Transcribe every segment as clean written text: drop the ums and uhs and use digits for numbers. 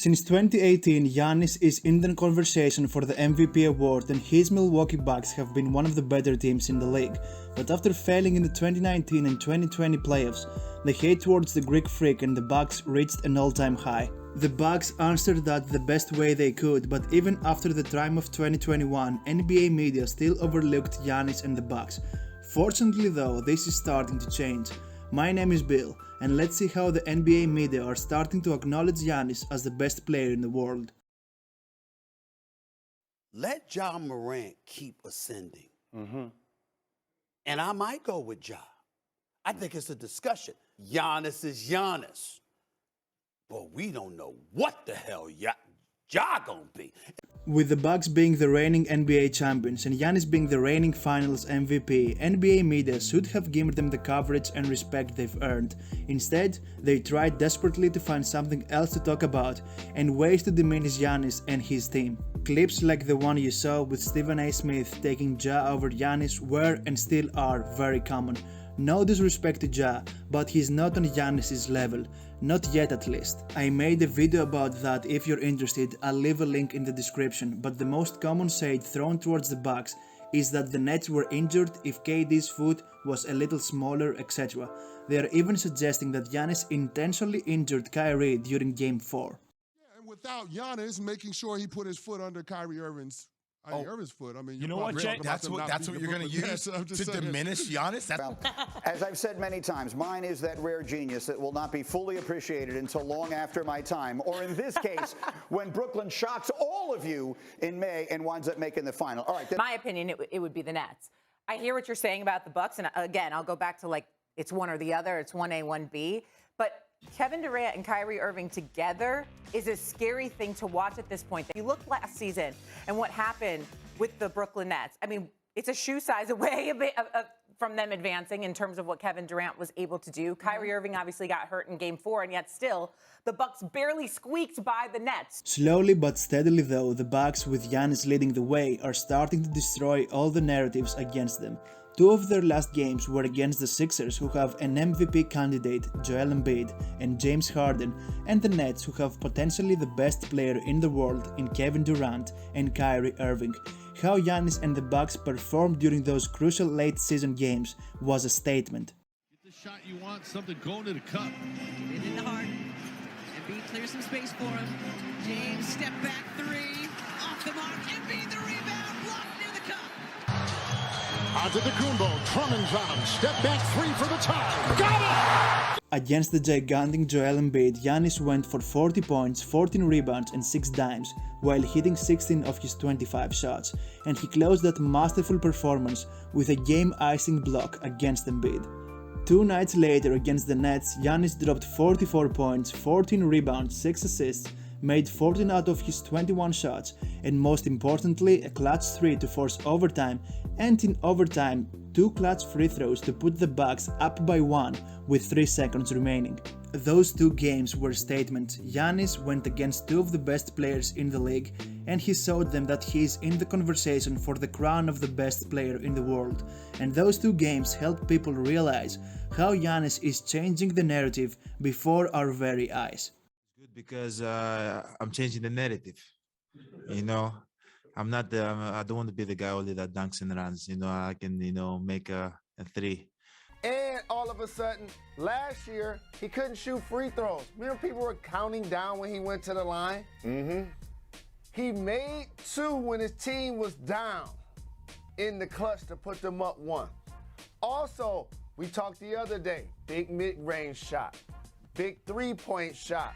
Since 2018, Giannis is in the conversation for the MVP award and his Milwaukee Bucks have been one of the better teams in the league. But after failing in the 2019 and 2020 playoffs, the hate towards the Greek Freak and the Bucks reached an all-time high. The Bucks answered that the best way they could, but even after the triumph of 2021, NBA media still overlooked Giannis and the Bucks. Fortunately though, this is starting to change. My name is Bill, and let's see how the NBA media are starting to acknowledge Giannis as the best player in the world. Let Ja Morant keep ascending. And I might go with Ja. I think it's a discussion. Giannis is Giannis. But we don't know what the hell Ja gonna be. With the Bucks being the reigning NBA champions and Giannis being the reigning finals MVP, NBA media should have given them the coverage and respect they've earned. Instead, they tried desperately to find something else to talk about and ways to diminish Giannis and his team. Clips like the one you saw with Stephen A. Smith taking Ja over Giannis were and still are very common. No disrespect to Ja, but he's not on Giannis's level. Not yet at least. I made a video about that if you're interested, I'll leave a link in the description, but the most common shade thrown towards the Bucks is that the Nets were injured if KD's foot was a little smaller, etc. They are even suggesting that Giannis intentionally injured Kyrie during Game 4. Yeah, and without Giannis making sure he put his foot under Kyrie Irving's foot. I mean, you know what, Jay? That's what you're going to use to diminish Giannis? As I've said many times, mine is that rare genius that will not be fully appreciated until long after my time, or in this case, when Brooklyn shocks all of you in May and winds up making the final. All right. My opinion, it would be the Nets. I hear what you're saying about the Bucks, and again, I'll go back to like it's one or the other. It's 1A, 1B, but Kevin Durant and Kyrie Irving together is a scary thing to watch at this point. You look last season and what happened with the Brooklyn Nets. I mean, it's a shoe size away from them advancing in terms of what Kevin Durant was able to do. Kyrie Irving obviously got hurt in Game 4, and yet still, the Bucks barely squeaked by the Nets. Slowly but steadily though, the Bucks with Giannis leading the way are starting to destroy all the narratives against them. Two of their last games were against the Sixers, who have an MVP candidate, Joel Embiid, and James Harden, and the Nets, who have potentially the best player in the world in Kevin Durant and Kyrie Irving. How Giannis and the Bucks performed during those crucial late-season games was a statement. Get the shot you want, something going to the cup. Get into Harden. Embiid clears some space for him. James, step back three. Off the mark. Embiid the rebound. Blocked near the cup. Antetokounmpo, Drummond's on. Step back three for the tie. Got it! Against the gigantic Joel Embiid, Giannis went for 40 points, 14 rebounds and 6 dimes, while hitting 16 of his 25 shots, and he closed that masterful performance with a game-icing block against Embiid. 2 nights later against the Nets, Giannis dropped 44 points, 14 rebounds, 6 assists, made 14 out of his 21 shots, and most importantly, a clutch 3 to force overtime, and in overtime, 2 clutch free throws to put the Bucks up by 1 with 3 seconds remaining. Those 2 games were statements. Giannis went against 2 of the best players in the league, and he showed them that he is in the conversation for the crown of the best player in the world. And those 2 games helped people realize how Giannis is changing the narrative before our very eyes. Because I'm changing the narrative. You know, I don't want to be the guy only that dunks and runs. You know, I can, make a 3. And all of a sudden, last year, he couldn't shoot free throws. Remember, people were counting down when he went to the line? He made 2 when his team was down in the clutch to put them up 1. Also, we talked the other day, big mid-range shot, big three-point shot,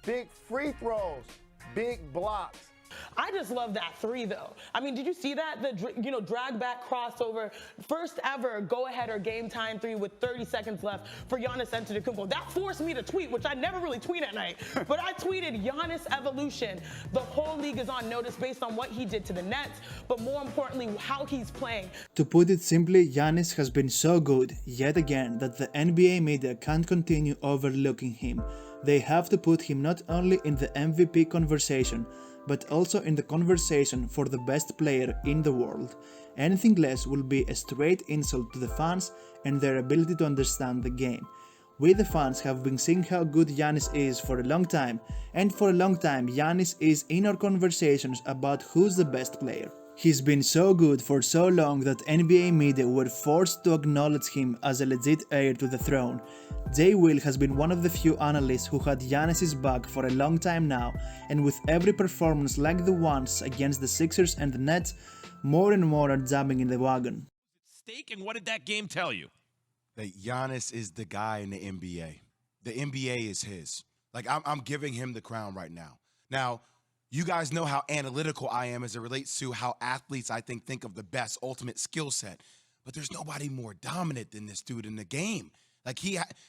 big free throws, big blocks. I just love that 3, though. I mean, did you see that? The drag back crossover, first ever go-aheader game time 3 with 30 seconds left for Giannis Antetokounmpo. That forced me to tweet, which I never really tweet at night, but I tweeted Giannis evolution. The whole league is on notice based on what he did to the Nets, but more importantly, how he's playing. To put it simply, Giannis has been so good, yet again, that the NBA media can't continue overlooking him. They have to put him not only in the MVP conversation, but also in the conversation for the best player in the world. Anything less will be a straight insult to the fans and their ability to understand the game. We the fans have been seeing how good Giannis is for a long time, and for a long time Giannis is in our conversations about who's the best player. He's been so good for so long that NBA media were forced to acknowledge him as a legit heir to the throne. Jay Will has been one of the few analysts who had Giannis' back for a long time now, and with every performance like the ones against the Sixers and the Nets, more and more are jumping in the wagon. Stake, and what did that game tell you? That Giannis is the guy in the NBA. The NBA is his. Like, I'm giving him the crown right now. Now, you guys know how analytical I am as it relates to how athletes, I think of the best ultimate skill set. But there's nobody more dominant than this dude in the game. Like,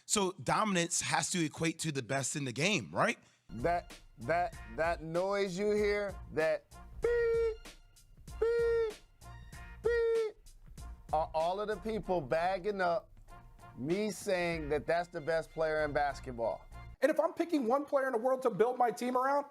so dominance has to equate to the best in the game, right? That noise you hear, that beep, beep, beep, are all of the people bagging up me saying that that's the best player in basketball. And if I'm picking one player in the world to build my team around,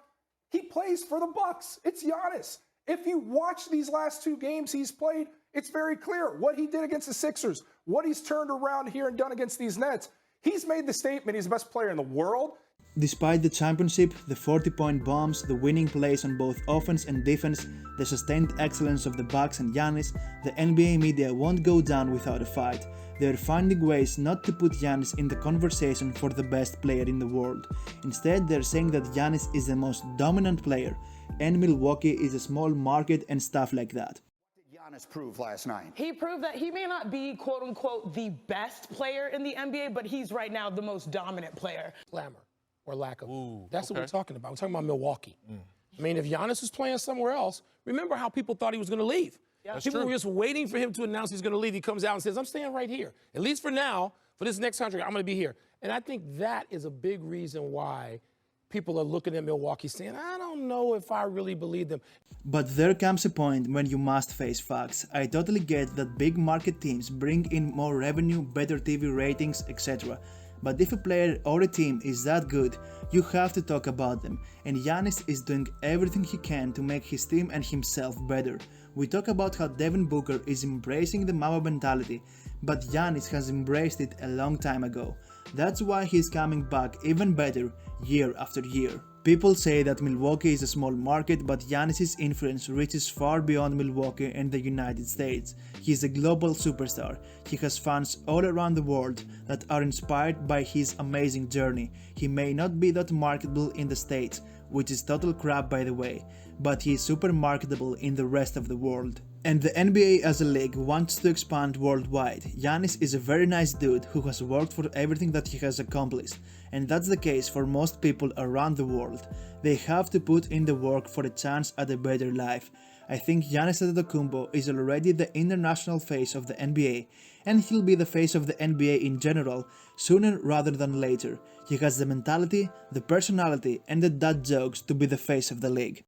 he plays for the Bucks. It's Giannis. If you watch these last two games he's played, it's very clear what he did against the Sixers, what he's turned around here and done against these Nets. He's made the statement he's the best player in the world. Despite the championship, the 40-point bombs, the winning plays on both offense and defense, the sustained excellence of the Bucks and Giannis, the NBA media won't go down without a fight. They are finding ways not to put Giannis in the conversation for the best player in the world. Instead, they're saying that Giannis is the most dominant player, and Milwaukee is a small market and stuff like that. What did Giannis prove last night? He proved that he may not be, quote unquote, the best player in the NBA, but he's right now the most dominant player. Glamour or lack of. That's what we're talking about. We're talking about Milwaukee. I mean, if Giannis was playing somewhere else, remember how people thought he was going to leave. People were just waiting for him to announce he's going to leave. He comes out and says, I'm staying right here. At least for now, for this next contract, I'm going to be here. And I think that is a big reason why people are looking at Milwaukee saying, I don't know if I really believe them. But there comes a point when you must face facts. I totally get that big market teams bring in more revenue, better TV ratings, etc. But if a player or a team is that good, you have to talk about them, and Giannis is doing everything he can to make his team and himself better. We talk about how Devin Booker is embracing the Mamba mentality, but Giannis has embraced it a long time ago. That's why he's coming back even better year after year. People say that Milwaukee is a small market, but Giannis' influence reaches far beyond Milwaukee and the United States. He's a global superstar. He has fans all around the world that are inspired by his amazing journey. He may not be that marketable in the States, which is total crap by the way, but he is super marketable in the rest of the world. And the NBA as a league wants to expand worldwide. Giannis is a very nice dude who has worked for everything that he has accomplished, and that's the case for most people around the world. They have to put in the work for a chance at a better life. I think Giannis Antetokounmpo is already the international face of the NBA, and he'll be the face of the NBA in general sooner rather than later. He has the mentality, the personality, and the dad jokes to be the face of the league.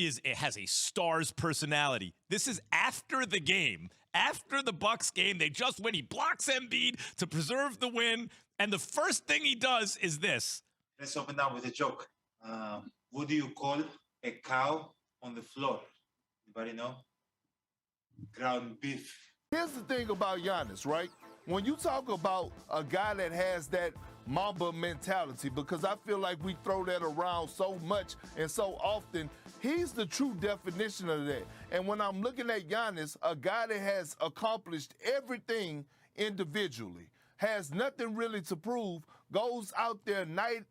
It has a star's personality. This is after the game. After the Bucks game, they just win. He blocks Embiid to preserve the win, and the first thing he does is this. Let's open up with a joke. What do you call a cow on the floor? Anybody know? Ground beef. Here's the thing about Giannis, right? When you talk about a guy that has that Mamba mentality, because I feel like we throw that around so much and so often, he's the true definition of that. And when I'm looking at Giannis, a guy that has accomplished everything individually, has nothing really to prove, goes out there night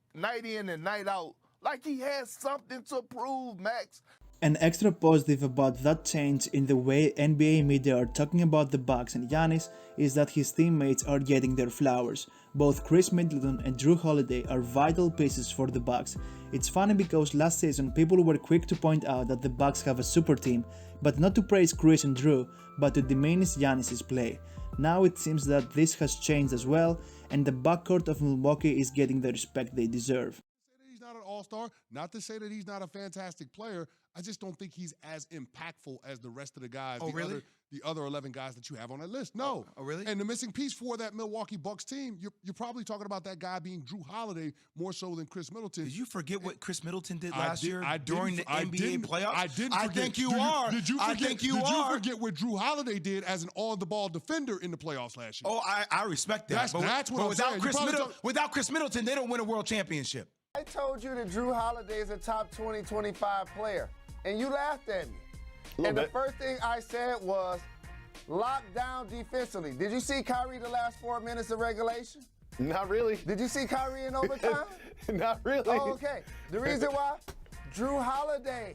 in and night out like he has something to prove, Max. An extra positive about that change in the way NBA media are talking about the Bucks and Giannis is that his teammates are getting their flowers. Both Chris Middleton and Drew Holiday are vital pieces for the Bucks. It's funny because last season people were quick to point out that the Bucks have a super team, but not to praise Chris and Drew, but to diminish Giannis' play. Now it seems that this has changed as well, and the backcourt of Milwaukee is getting the respect they deserve. He's not an all-star. Not to say that he's not a fantastic player. I just don't think he's as impactful as the rest of the guys. Oh, really? The other 11 guys that you have on that list. No. Oh, really? And the missing piece for that Milwaukee Bucks team, you're probably talking about that guy being Drew Holiday more so than Chris Middleton. Did you forget what Chris Middleton did last year during the I NBA didn't, playoffs? I didn't I forget. think you are. Did you forget, I think you did are. you forget what Drew Holiday did as an on-the-ball defender in the playoffs last year? Oh, I respect that. That's what I'm saying. Without Chris Middleton, they don't win a world championship. I told you that Drew Holiday is a top 20, 25 player, and you laughed at me. And the first thing I said was, lock down defensively. Did you see Kyrie the last 4 minutes of regulation? Not really. Did you see Kyrie in overtime? Not really. Oh, okay. The reason why? Drew Holiday.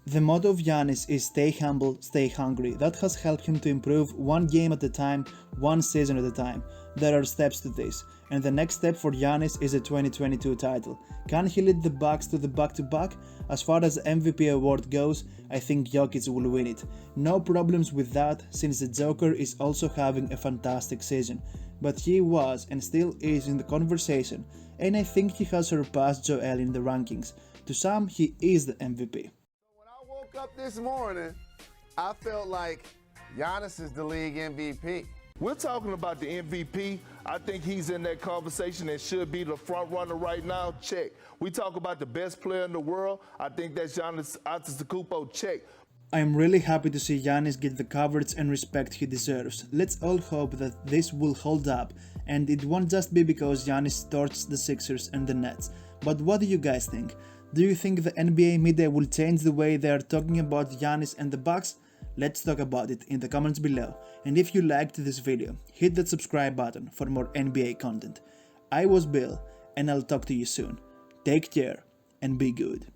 The motto of Giannis is stay humble, stay hungry. That has helped him to improve one game at a time, one season at a time. There are steps to this, and the next step for Giannis is a 2022 title. Can he lead the Bucks to the back-to-back? As far as MVP award goes, I think Jokic will win it. No problems with that, since the Joker is also having a fantastic season. But he was and still is in the conversation, and I think he has surpassed Joel in the rankings. To some, he is the MVP. When I woke up this morning, I felt like Giannis is the league MVP. We're talking about the MVP. I think he's in that conversation and should be the front runner right now. Check. We talk about the best player in the world. I think that's Giannis Antetokounmpo. Check. I am really happy to see Giannis get the coverage and respect he deserves. Let's all hope that this will hold up, and it won't just be because Giannis torched the Sixers and the Nets. But what do you guys think? Do you think the NBA media will change the way they are talking about Giannis and the Bucks? Let's talk about it in the comments below, and if you liked this video, hit that subscribe button for more NBA content. I was Bill, and I'll talk to you soon. Take care and be good.